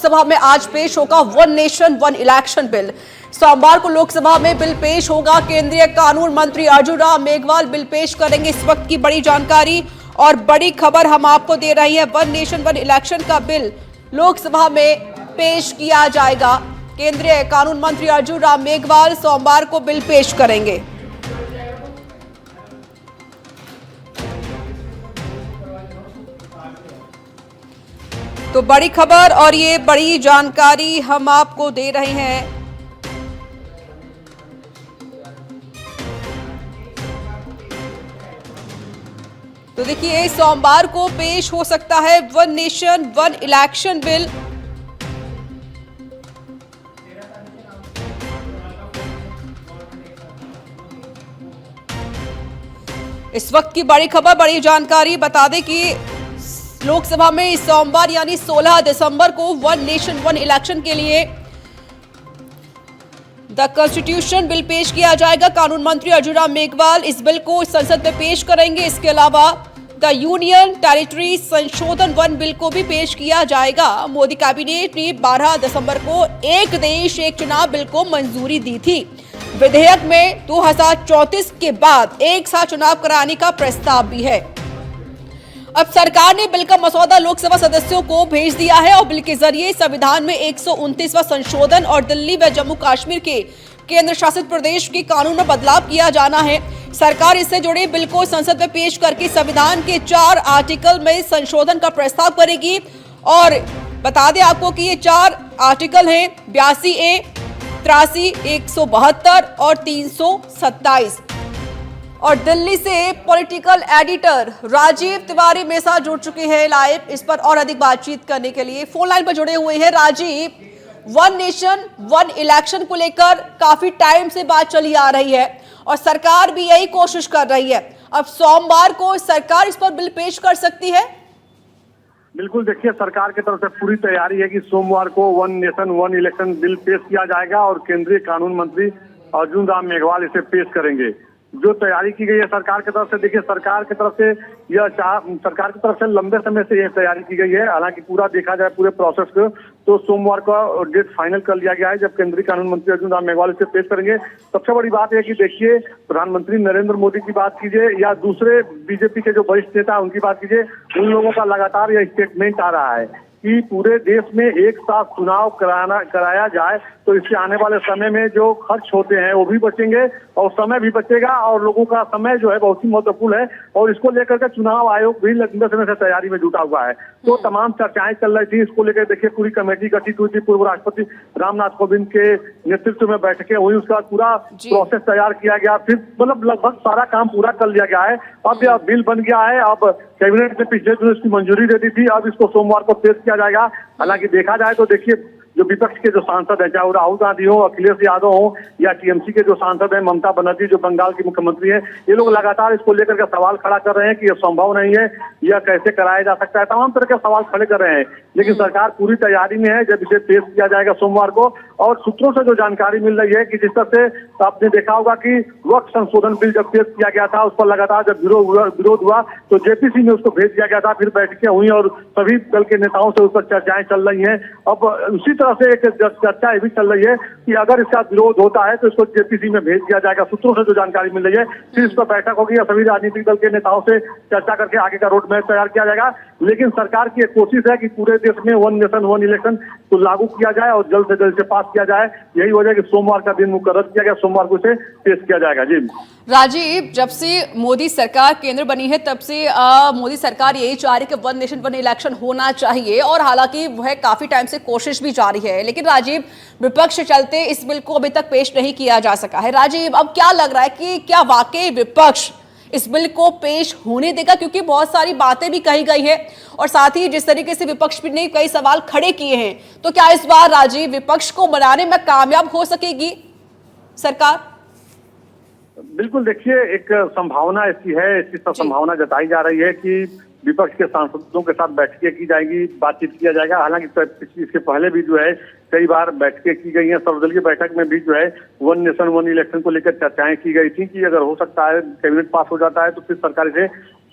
लोकसभा में आज पेश होगा one nation one election bill. सोमवार को लोकसभा में बिल पेश होगा। केंद्रीय कानून मंत्री अर्जुन राम मेघवाल बिल पेश करेंगे। इस वक्त की बड़ी जानकारी और बड़ी खबर हम आपको दे रही है। वन नेशन वन इलेक्शन का बिल लोकसभा में पेश किया जाएगा। केंद्रीय कानून मंत्री अर्जुन राम मेघवाल सोमवार को बिल पेश करेंगे। तो बड़ी खबर और ये बड़ी जानकारी हम आपको दे रहे हैं। तो देखिए सोमवार को पेश हो सकता है one nation one election bill. इस वक्त की बड़ी खबर बड़ी जानकारी बता दें कि लोकसभा में इस सोमवार यानी 16 दिसंबर को वन नेशन वन इलेक्शन के लिए द कॉन्स्टिट्यूशन बिल पेश किया जाएगा। कानून मंत्री अर्जुन राम मेघवाल इस बिल को संसद में पेश करेंगे। इसके अलावा द यूनियन टेरिटरी संशोधन वन बिल को भी पेश किया जाएगा। मोदी कैबिनेट ने 12 दिसंबर को एक देश एक चुनाव बिल को मंजूरी दी थी। विधेयक में 2034 के बाद एक साथ चुनाव कराने का प्रस्ताव भी है। अब सरकार ने बिल का मसौदा लोकसभा सदस्यों को भेज दिया है और बिल के जरिए संविधान में 129वां संशोधन और दिल्ली व जम्मू कश्मीर के केंद्र शासित प्रदेश के कानून में बदलाव किया जाना है। सरकार इससे जुड़े बिल को संसद में पेश करके संविधान के 4 आर्टिकल में संशोधन का प्रस्ताव करेगी। और बता दें आपको कि ये 4 आर्टिकल हैं 82A, 83, 172 और 327। और दिल्ली से पॉलिटिकल एडिटर राजीव तिवारी मेरे साथ जुड़ चुके हैं लाइव इस पर और अधिक बातचीत करने के लिए फोन लाइन पर जुड़े हुए हैं। Rajiv, one nation one election को लेकर काफी टाइम से बात चली आ रही है और सरकार भी यही कोशिश कर रही है। अब सोमवार को सरकार इस पर बिल पेश कर सकती है? बिल्कुल, देखिए सरकार की तरफ से पूरी तैयारी है कि सोमवार को one nation one election bill पेश किया जाएगा और केंद्रीय कानून मंत्री अर्जुन राम मेघवाल इसे पेश करेंगे। जो तैयारी की गई है सरकार की तरफ से, देखिए सरकार की तरफ से सरकार की तरफ से लंबे समय से यह तैयारी की गई है। हालांकि पूरा देखा जाए पूरे प्रोसेस को तो सोमवार का डेट फाइनल कर लिया गया है जब केंद्रीय कानून मंत्री अर्जुन राम मेघवाल इसे पेश करेंगे। सबसे बड़ी बात है कि देखिए प्रधानमंत्री नरेंद्र मोदी की बात कीजिए या दूसरे बीजेपी के जो वरिष्ठ नेता उनकी बात कीजिए, उन लोगों का लगातार यह स्टेटमेंट आ रहा है कि पूरे देश में एक साथ चुनाव कराया जाए तो इससे आने वाले समय में जो खर्च होते हैं वो भी बचेंगे और समय भी बचेगा और लोगों का समय जो है बहुत ही महत्वपूर्ण है। और इसको लेकर के चुनाव आयोग भी लंबे समय से तैयारी में जुटा हुआ है। तो तमाम चर्चाएं चल रही थी इसको लेकर। देखिए पूरी कमेटी गठित हुई थी, पूर्व राष्ट्रपति रामनाथ कोविंद के नेतृत्व में बैठकें हुई, उसका पूरा प्रोसेस तैयार किया गया। फिर मतलब लगभग सारा काम पूरा कर लिया गया है। अब यह बिल बन गया है। अब कैबिनेट ने पिछले दिन इसकी मंजूरी दे दी थी। अब इसको सोमवार को पेश किया जाएगा। हालांकि देखा जाए तो देखिए जो विपक्ष के जो सांसद हैं, चाहे वो राहुल गांधी हो, अखिलेश यादव हो या टीएमसी के जो सांसद हैं, ममता बनर्जी जो बंगाल की मुख्यमंत्री हैं, ये लोग लगातार इसको लेकर के सवाल खड़ा कर रहे हैं कि यह संभव नहीं है, यह कैसे कराया जा सकता है। तमाम तरह के सवाल खड़े कर रहे हैं। लेकिन सरकार पूरी तैयारी में है जब इसे पेश किया जाएगा सोमवार को। और सूत्रों से जो जानकारी मिल रही है कि जिस तरह से आपने देखा होगा कि वक्त संशोधन बिल जब पेश किया गया था उस पर लगातार जब विरोध हुआ तो जेपीसी में उसको भेज दिया गया था। फिर बैठकें हुई और सभी दल के नेताओं से उस पर चर्चाएं चल रही हैं। अब उसी तरह से एक चर्चा भी चल रही है कि अगर इसका विरोध होता है तो इसको जेपीसी में भेज दिया जाएगा। सूत्रों से जो जानकारी मिल रही है फिर इस पर बैठक होगी और सभी राजनीतिक दल के नेताओं से चर्चा करके आगे का रोड मैप तैयार किया जाएगा। लेकिन सरकार की एक कोशिश है कि पूरे देश में वन नेशन वन इलेक्शन को लागू किया जाए और जल्द से जल्द से पास किया जाए। यही वजह कि सोमवार का दिन मुकर्रर किया गया, सोमवार को इसे पेश किया जाएगा। जी राजीव, जब से मोदी सरकार केंद्र बनी है तब से मोदी सरकार यही चाह रही है कि वन नेशन वन इलेक्शन होना चाहिए और हालांकि वह काफी टाइम से कोशिश भी जारी है। लेकिन राजीव, विपक्ष चलते इस बिल को अभी तक पेश नहीं किया जा सका है। राजीव, अब क्या लग रहा है कि क्या वाकई विपक्ष इस बिल को पेश होने देगा? क्योंकि बहुत सारी बातें भी कही गई है और साथ ही जिस तरीके से विपक्ष ने कई सवाल खड़े किए हैं, तो क्या इस बार राजीव विपक्ष को मनाने में कामयाब हो सकेगी सरकार? बिल्कुल, देखिए एक संभावना ऐसी है, इसकी संभावना जताई जा रही है कि विपक्ष के सांसदों के साथ बैठकें की जाएगी, बातचीत किया जाएगा। हालांकि इसके पहले भी जो है कई बार बैठकें की गई हैं। सर्वदलीय बैठक में भी जो है वन नेशन वन इलेक्शन को लेकर चर्चाएं की गई थी कि अगर हो सकता है कैबिनेट पास हो जाता है तो फिर सरकार इसे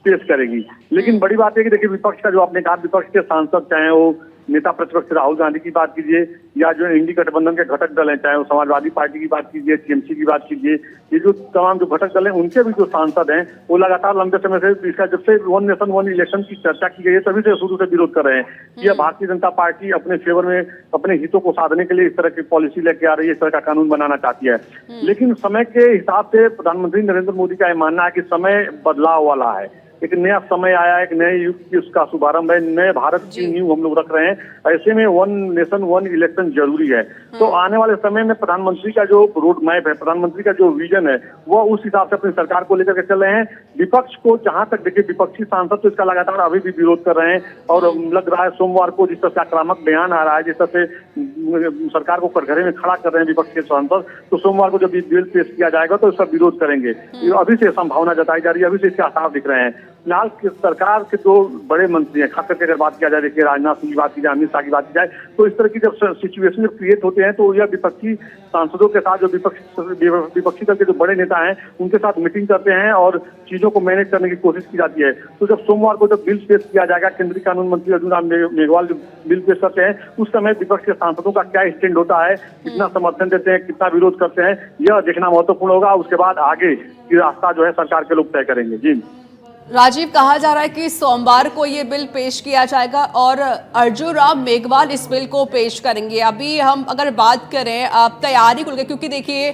पेश करेगी। लेकिन बड़ी बात है कि देखिए विपक्ष का जो आपने कहा, विपक्ष के सांसद चाहे वो नेता प्रतिपक्ष राहुल गांधी की बात कीजिए या जो इंडी गठबंधन के घटक दल हैं, चाहे वो समाजवादी पार्टी की बात कीजिए, टीएमसी की बात कीजिए, ये जो तमाम जो घटक दल हैं उनके भी जो सांसद हैं वो लगातार लंबे समय से इसका जब से वन नेशन वन इलेक्शन की चर्चा की गई है तभी से शुरू से विरोध कर रहे हैं कि यह भारतीय जनता पार्टी अपने फेवर में अपने हितों को साधने के लिए इस तरह की पॉलिसी लेके आ रही है, इस तरह का कानून बनाना चाहती है। लेकिन समय के हिसाब से प्रधानमंत्री नरेंद्र मोदी का यह मानना है कि समय बदलाव वाला है, एक नया समय आया, एक नए युग की उसका शुभारंभ है, नए भारत की नींव हम लोग रख रहे हैं। ऐसे में वन नेशन वन इलेक्शन जरूरी है। तो आने वाले समय में प्रधानमंत्री का जो रोड मैप है, प्रधानमंत्री का जो विजन है, वह उस हिसाब से अपनी सरकार को लेकर के चल रहे हैं। विपक्ष को जहां तक देखिए, विपक्षी सांसद तो इसका लगातार अभी भी विरोध कर रहे हैं और लग रहा है सोमवार को जिस तरह से आक्रामक बयान आ रहा है, जिस तरह से सरकार को कटघरे में खड़ा कर रहे हैं विपक्ष के सांसद, तो सोमवार को जब ये बिल पेश किया जाएगा तो इसका विरोध करेंगे। अभी से संभावना जताई जा रही है, अभी से इसके आसार दिख रहे हैं। फिलहाल सरकार के जो बड़े मंत्री हैं, खास करके अगर बात किया जाए, देखिए राजनाथ सिंह की बात की जाए, अमित शाह की बात की जाए, तो इस तरह की जब सिचुएशन क्रिएट होते हैं तो यह विपक्षी सांसदों के साथ जो विपक्षी दल के जो बड़े नेता हैं उनके साथ मीटिंग करते हैं और चीजों को मैनेज करने की कोशिश की जाती है। तो जब सोमवार को जब बिल पेश किया जाएगा, केंद्रीय कानून मंत्री अर्जुन राम मेघवाल जो बिल पेश करते हैं, उस समय विपक्ष के सांसदों का क्या स्टैंड होता है, कितना समर्थन देते हैं, कितना विरोध करते हैं, यह देखना महत्वपूर्ण होगा। उसके बाद आगे की रास्ता जो है सरकार के लोग तय करेंगे। जी राजीव, कहा जा रहा है कि सोमवार को ये बिल पेश किया जाएगा और अर्जुन राम मेघवाल इस बिल को पेश करेंगे। अभी हम अगर बात करें तैयारी को लेकर, क्योंकि देखिए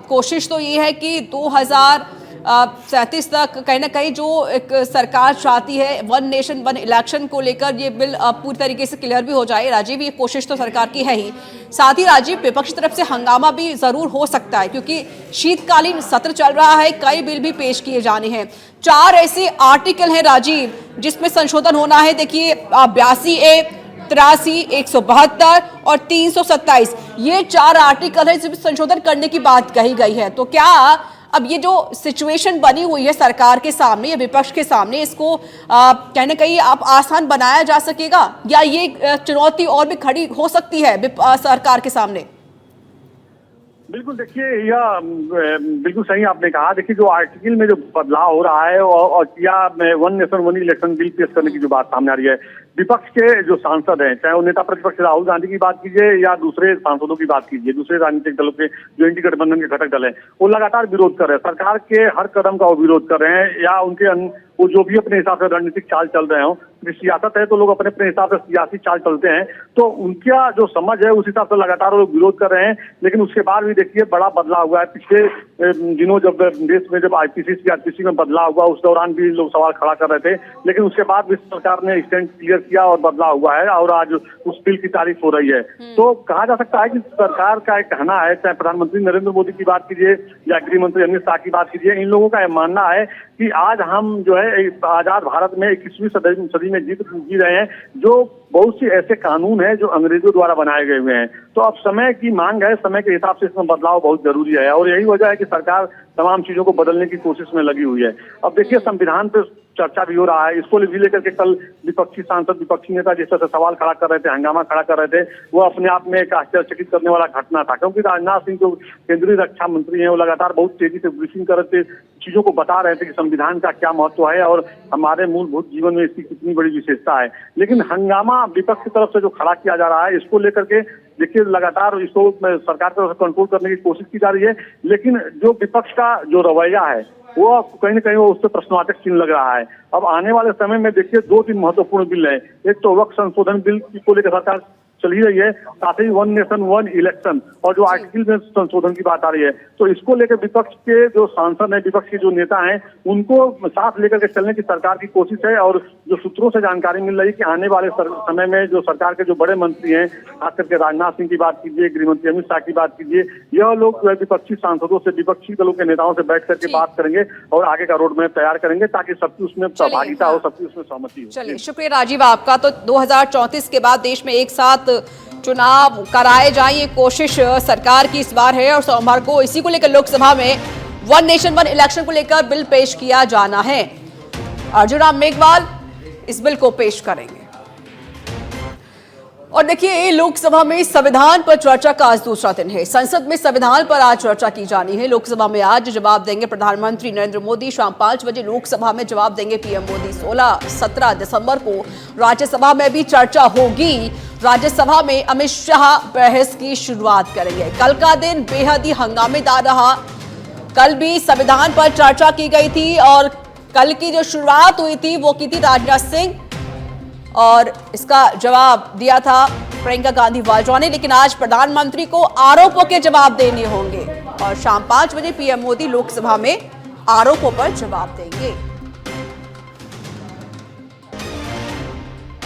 कोशिश तो ये है कि 2037 तक कहीं ना कहीं जो एक सरकार चाहती है वन नेशन वन इलेक्शन को लेकर ये बिल पूरी तरीके से क्लियर भी हो जाए। राजीव, ये कोशिश तो सरकार की है ही, साथ ही राजीव विपक्ष की तरफ से हंगामा भी जरूर हो सकता है क्योंकि शीतकालीन सत्र चल रहा है, कई बिल भी पेश किए जाने हैं। 4 ऐसे आर्टिकल हैं राजीव जिसमें संशोधन होना है। देखिए 82A, 83, 172 और 327, ये 4 आर्टिकल है जिसमें संशोधन करने की बात कही गई है। तो क्या अब ये जो सिचुएशन बनी हुई है सरकार के सामने या विपक्ष के सामने, इसको कहीं ना कहीं आप आसान बनाया जा सकेगा या ये चुनौती और भी खड़ी हो सकती है सरकार के सामने? बिल्कुल, देखिए यह बिल्कुल सही आपने कहा। देखिए जो आर्टिकल में जो बदलाव हो रहा है और या one nation one election bill पेश करने की जो बात सामने आ रही है, विपक्ष के जो सांसद हैं, चाहे वो नेता प्रतिपक्ष राहुल गांधी की बात कीजिए या दूसरे सांसदों की बात कीजिए, दूसरे राजनीतिक दलों के जो इंडी गठबंधन के घटक दल हैं, वो लगातार विरोध कर रहे हैं। सरकार के हर कदम का वो विरोध कर रहे हैं या उनके वो जो भी अपने हिसाब से रणनीतिक चाल चल रहे हो, सियासत है तो लोग अपने अपने हिसाब से सियासी चाल चलते हैं, तो उनका जो समझ है उस हिसाब से लगातार लोग विरोध कर रहे हैं। लेकिन उसके बाद भी देखिए बड़ा बदलाव हुआ है। पिछले दिनों जब देश में जब आईपीसी में बदलाव हुआ, उस दौरान भी लोग सवाल खड़ा कर रहे थे, लेकिन उसके बाद भी सरकार ने स्टैंड क्लियर किया और बदलाव हुआ है और आज उस बिल की तारीफ हो रही है। तो कहा जा सकता है कि सरकार का एक कहना है, चाहे प्रधानमंत्री नरेंद्र मोदी की बात कीजिए या गृह मंत्री अमित शाह की बात कीजिए, इन लोगों का यह मानना है कि आज हम जो है आजाद भारत में 21वीं सदी में जी रहे हैं, जो बहुत सी ऐसे कानून हैं जो अंग्रेजों द्वारा बनाए गए हुए हैं। तो अब समय की मांग है, समय के हिसाब से इसमें बदलाव बहुत जरूरी है और यही वजह है कि सरकार तमाम चीजों को बदलने की कोशिश में लगी हुई है। अब देखिए संविधान पे चर्चा भी हो रहा है, इसको लेकर के कल विपक्षी सांसद, विपक्षी नेता जिस तरह से सवाल खड़ा कर रहे थे, हंगामा खड़ा कर रहे थे, वो अपने आप में एक आश्चर्यचकित करने वाला घटना था। क्योंकि राजनाथ सिंह जो केंद्रीय रक्षा मंत्री हैं, वो लगातार बहुत तेजी से ब्रीफिंग कर रहे थे, चीजों को बता रहे थे कि संविधान का क्या महत्व है और हमारे मूलभूत जीवन में इसकी कितनी बड़ी विशेषता है। लेकिन हंगामा विपक्ष की तरफ से जो खड़ा किया जा रहा है, इसको लेकर के देखिए लगातार इसको सरकार की तरफ से कंट्रोल करने की कोशिश की जा रही है। लेकिन जो विपक्ष का जो रवैया है वो कहीं ना कहीं वो उससे प्रश्नवाचक चिन्ह लग रहा है। अब आने वाले समय में देखिए 2-3 महत्वपूर्ण बिल है। एक तो वक्फ संशोधन बिल को लेकर सरकार चल ही रही है, साथ ही वन नेशन वन इलेक्शन और जो आर्टिकल में संशोधन की बात आ रही है, तो इसको लेकर विपक्ष के जो सांसद हैं, विपक्ष के जो नेता हैं, उनको साथ लेकर के चलने की सरकार की कोशिश है। और जो सूत्रों से जानकारी मिल रही है कि आने वाले समय में जो सरकार के जो बड़े मंत्री हैं, खास करके राजनाथ सिंह की बात कीजिए, गृह मंत्री अमित शाह की बात कीजिए, यह लोग विपक्षी सांसदों से, विपक्षी दलों के नेताओं से बैठ करके बात करेंगे और आगे का रोड मैप तैयार करेंगे ताकि सबकी उसमें सहभागिता हो, सबकी उसमें सहमति हो। चलिए, शुक्रिया राजीव आपका। तो 2034 के बाद देश में एक साथ चुनाव कराए जाए, ये कोशिश सरकार की इस बार है और सोमवार को इसी को लेकर लोकसभा में वन नेशन वन इलेक्शन को लेकर बिल पेश किया जाना है। अर्जुन राम मेघवाल इस बिल को पेश करेंगे। और देखिए, लोकसभा में संविधान पर चर्चा का आज दूसरा दिन है। संसद में संविधान पर आज चर्चा की जानी है। लोकसभा में आज जवाब देंगे प्रधानमंत्री नरेंद्र मोदी। शाम 5 बजे लोकसभा में जवाब देंगे पीएम मोदी। 16-17 दिसंबर को राज्यसभा में भी चर्चा होगी। राज्यसभा में अमित शाह बहस की शुरुआत करेंगे। कल का दिन बेहद ही हंगामेदार रहा। कल भी संविधान पर चर्चा की गई थी और कल की जो शुरुआत हुई थी वो की थी राजनाथ सिंह, और इसका जवाब दिया था प्रियंका गांधी वाड्रा ने। लेकिन आज प्रधानमंत्री को आरोपों के जवाब देने होंगे और शाम 5 बजे पीएम मोदी लोकसभा में आरोपों पर जवाब देंगे।